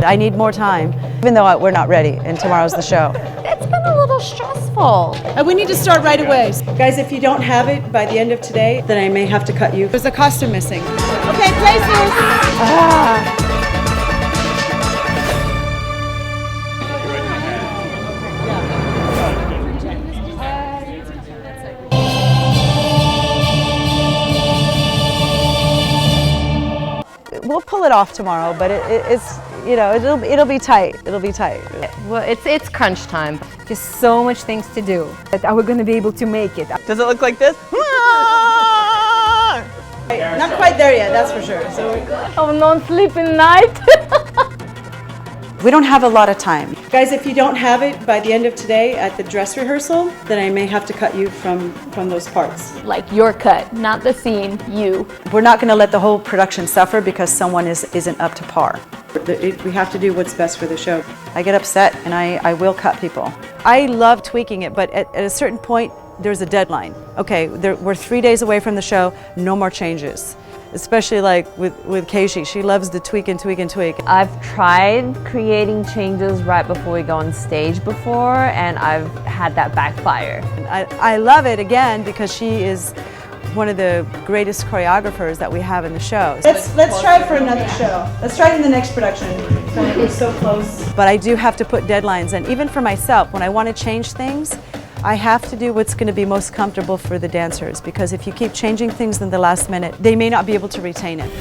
I need more time, even though we're not ready and tomorrow's the show. It's been a little stressful. We need to start right away. Guys, if you don't have it by the end of today, then I may have to cut you. There's a costume missing. Okay, places! We'll pull it off tomorrow, but it's, you know, it'll be tight. It'll be tight. Well, it's crunch time. Just so much things to do. Are we going to be able to make it? Does it look like this? Not quite there yet, that's for sure. So Oh, non-sleeping night. we don't have a lot of time. Guys, if you don't have it by the end of today at the dress rehearsal, then I may have to cut you from those parts. Like your cut, not the scene, you. We're not going to let the whole production suffer because someone isn't up to par. We have to do what's best for the show. I get upset and I will cut people. I love tweaking it, but at a certain point, there's a deadline. Okay, we're 3 days away from the show, no more changes. Especially like with Kaeshi, she loves to tweak and tweak and tweak. I've tried creating changes right before we go on stage before, and I've had that backfire. And I love it again because she is one of the greatest choreographers that we have in the show. Let's try it for another show. Let's try it in the next production. We're so close. But I do have to put deadlines, and even for myself, when I want to change things, I have to do what's going to be most comfortable for the dancers, because if you keep changing things in the last minute, they may not be able to retain it.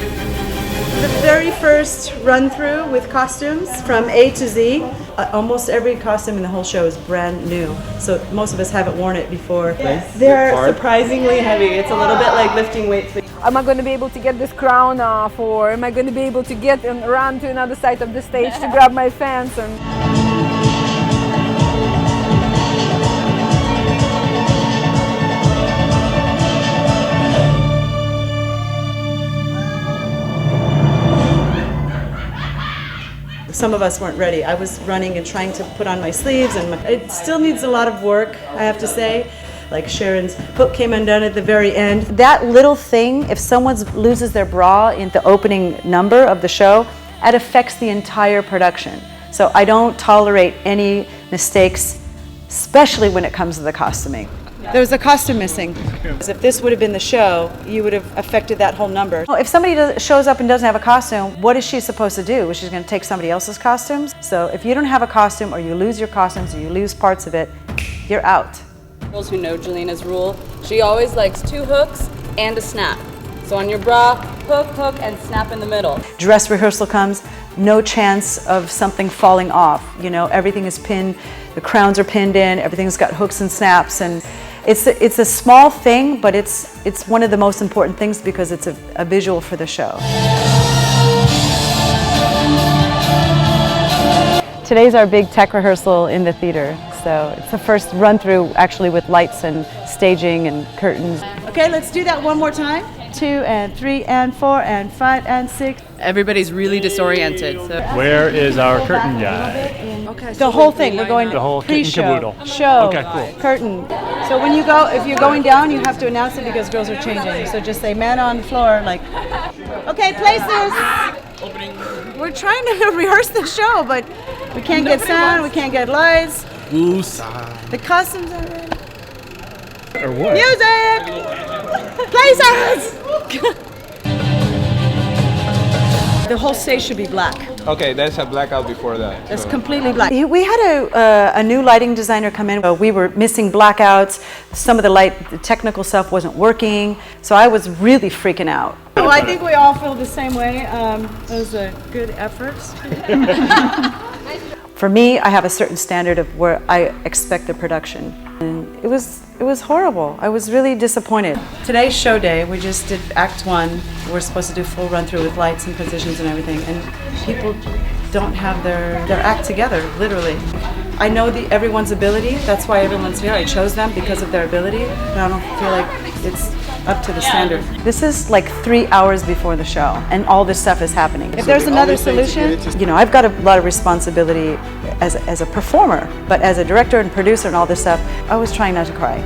The very first run through with costumes from A to Z, almost every costume in the whole show is brand new. So most of us haven't worn it before. They're surprisingly heavy. It's a little bit like lifting weights. Am I going to be able to get this crown off, or am I going to be able to get and run to another side of the stage to grab my fans? And some of us weren't ready. I was running and trying to put on my sleeves, and it still needs a lot of work, I have to say. Like Sharon's hook came undone at the very end. That little thing, if someone loses their bra in the opening number of the show, that affects the entire production. So I don't tolerate any mistakes, especially when it comes to the costuming. There was a costume missing. If this would have been the show, you would have affected that whole number. Well, if somebody shows up and doesn't have a costume, what is she supposed to do? Is she going to take somebody else's costumes? So if you don't have a costume, or you lose your costumes, or you lose parts of it, you're out. Girls who know Jillina's rule, she always likes 2 hooks and a snap. So on your bra, hook, hook, and snap in the middle. Dress rehearsal comes, no chance of something falling off. You know, everything is pinned, the crowns are pinned in, everything's got hooks and snaps, and it's a small thing, but it's one of the most important things because it's a visual for the show. Today's our big tech rehearsal in the theater, so it's the first run through actually with lights and staging and curtains. Okay, let's do that one more time. 2 and 3 and 4 and 5 and 6. Everybody's really disoriented. So. Where is our curtain guy? Okay, the whole thing. We're going the whole kit and caboodle. Show, Okay, cool. curtain. So when you go, if you're going down, you have to announce it because girls are changing. So just say man on the floor, like, okay, places. We're trying to rehearse the show, but we can't get sound, we can't get lights. The costumes are ready. Or what? Music! Places! The whole stage should be black. Okay, there's a blackout before that. It's completely black. We had a new lighting designer come in. We were missing blackouts. Some of the technical stuff wasn't working. So I was really freaking out. Well, I think we all feel the same way. It was a good effort. For me, I have a certain standard of where I expect the production. And it was horrible. I was really disappointed. Today's show day, we just did Act 1. We're supposed to do full run through with lights and positions and everything. And people don't have their act together, literally. I know everyone's ability. That's why everyone's here. I chose them because of their ability. But I don't feel like it's up to the standard. This is like 3 hours before the show, and all this stuff is happening. If there's another solution, you know, I've got a lot of responsibility as a performer, but as a director and producer and all this stuff, I was trying not to cry.